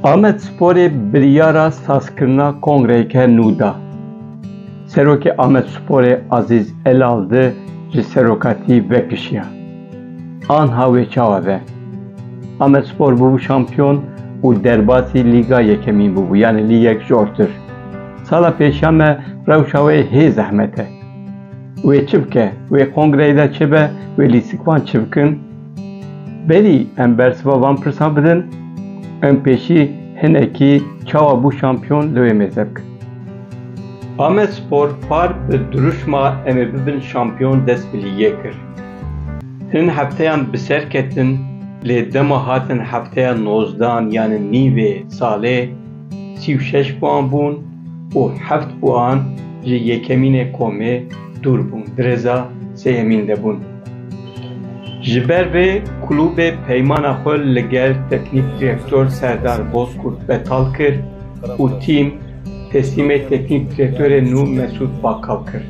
Ahmet Sporê biryara sazkirina kongreyeke nû da. Serokê Ahmet Sporê Aziz Elaldı ji serokatî vekişiya. Anha wê çawa ve. Ahmet Spor bûbû şampiyon û derbasî Lîga Yekemîn bûbû, yani lîgek jortir. Sala pêşiya me rewşa wê hê zehmet e. Wê çi bike? Wê kongreyê de çi be? Wê lîstikvan çi bikin? Berî em bersiva van pirsan bidin, em pêşî hinekî çawa bû şampiyon li wê mêze bikin. Ahmet Spor par bi duruşma em ê bibin şampiyon dest bi lîgê kir. Hin hefteyan bi ser ketin, lê dema hatin hefteya 19 yani nîvê salê 36 puan bûn û 7 puan ji yekemînê komê dûr bûn, dirêza sêyemîn de bûn. Ji ber vê kulûbê peymana xwe li gel teknîk direktör Serdar Bozkurt betal kir û tîm teslîmê teknîk direktörê nû Mesûd Bakkal kir.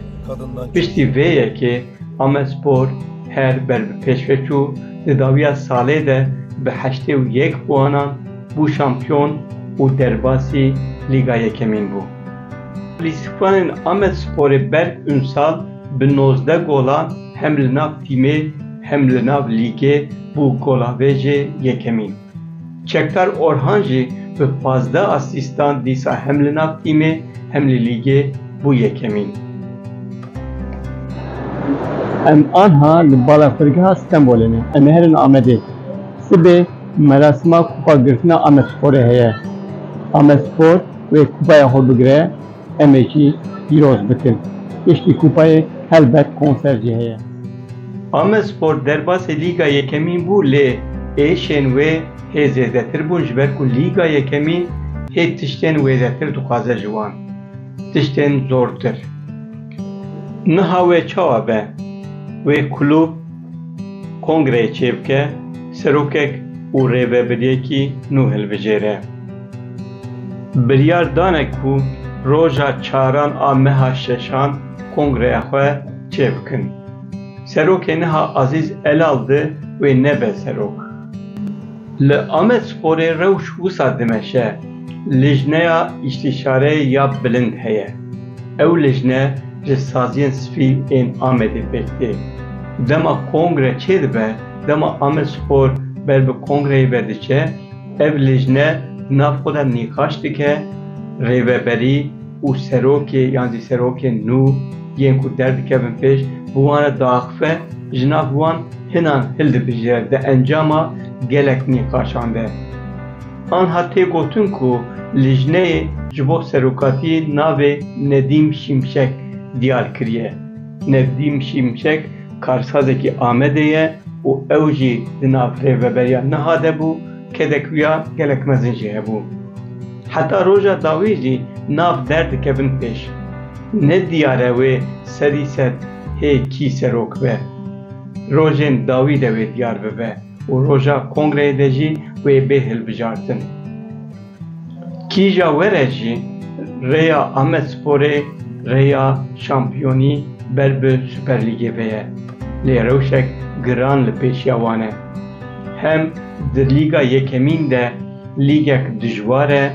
Piştî vê yekê Ahmet Spor her ber bi pêşve çû, di dawiya salê de bi 81 puanan bû şampiyon û derbasî Lîga Yekemîn bû. Lîstikvanên Ahmet Sporê ber Ünsal bi 19 golan hem li nav tîmê hem li nav lîgê bû golavêjê yekemîn. Çekdar Orhan jî bi 15 asîstan dîsa hem li nav tîmê hem li lîgê bû yekemîn. Em anha li balafirgeha Stenbolê ne. Em herin Amedê. Sibê merasima kupa girtina Ahmet Sporê heye. Ahmet Spor wê kupaya xwe bigire, em ê jî pîroz bikin. Piştî kupayê helbet konser jî heye. Ahmet Spor derbasê Lîga Yekemîn bû, lê êşên wê hê zêdetir bûn ji ber ku Lîga Yekemîn hê tiştên wêdetir dixwaze ji wan. Tiştên zortir. Niha wê çawa be? Wê kulûb kongreyê çêbike, serokek û rêveberiyekî nû hilbijêre. Biryar dane ku roja çaran a meha şeşan kongreya xwe çêbikin. Serokê niha Aziz Elaldı wê nebe serok. Li Ahmet Sporê rewş wisa dimeşe, lijneya îstîşareyê ya bilind heye. Ew lijne ji saziyên sivîl ên Amedê pêk tê. Dema kongre çê dibe, dema Ahmet Spor ber bi kongreyê ve diçe, ev lijne nav xwe de nîqaş dike, rêveberî û serokê yan jî serokên nû yên ku derdikevin pêş bi wan re diaxife, ji nav wan hinan hildibijêre di encama gelek nîqaşan de. Anha tê gotin ku lijneyê ji bo serokatiyê navê Nedîm Şimşek diyar kiriye. Nedîm Şimşek karsazekî Amedê ye û ew jî di nav rêveberiya nihade bû, kedekviya gelek mezin jî hebû. Heta roja dawî jî nav derdikevin pêş. Ne diyare wê serî ser hê kî serok be. Rojên dawî de wê diyar bibe û roja kongreyê de jî wê bê hilbijartin. Kîja were jî rêya Ahmet Sporê rêya şampiyonî ber bi Süper Lîgê veye. Lê rewşek giran li pêşiya wan e. Hem di Lîga Yekemîn de lîgek dijwar e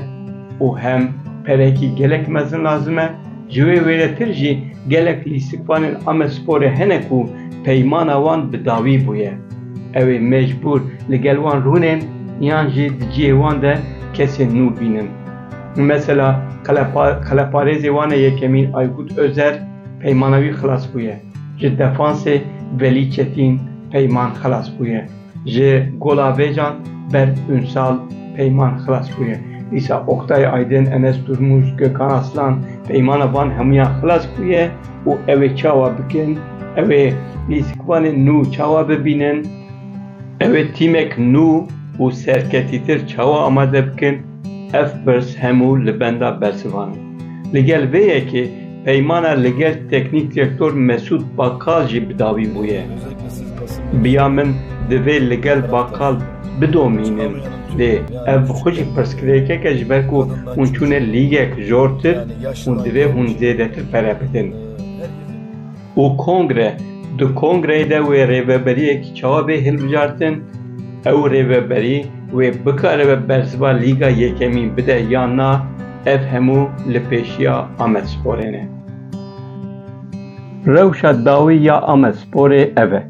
û hem perekî gelek mezin lazim e. Ji wê wêretir jî gelek lîstikvanên Ahmet Sporê hene ku peymana wan bi dawî bûye. Ew ê mecbûr li gel wan rûnên yan jî di ciyê wan de kesên nû bînin. Mesela qeleparêzê wan e yekemîn Aykut Özer peymana wî xilas bûye. Ji defansê Velî Çetin peyman xilas bûye. Ji golavêjan ber Ünsal peyman xilas bûye. Dîsa Oktay Aydın, Enes Durmuş, Gökhan Aslan peymana wan hemûyan xilas bûye û ew ê çawa bikin, ew ê lîstikvanên nû çawa bibînin, ew ê tîmek nû û serketîtir çawa amade bikin, ev pirs hemû li benda bersivanin. Li gel vê yekê peymana li gel teknîk direktör Mesûd Bakkal jî bi dawî bûye. Biya min divê li gel Bakkal bidomînin, lê ev bi xwe jî pirskirêkeke ji ber ku hûn çûne lîgek jortir û divê hûn zêdetir pere bidin. û kongre, di kongreyê de wê rêveberiyekî çawa bê hilbijartin, ew rêveberî wê bikare ve bersiva Lîga Yekemîn bide yan na, ev hemû li pêşiya Amedsporê ne. Rewşa dawî ya Amedsporê ev e.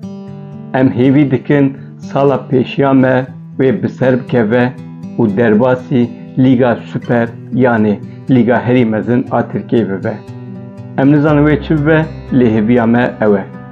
Em hêvî dikin sala pêşiya me wê bi ser bikeve û derbasî Lîga Süper yanê Lîga herî mezin a Tirkiyeyê bibe. Em nizanin wê çi bibe, lê hêviya me ew e.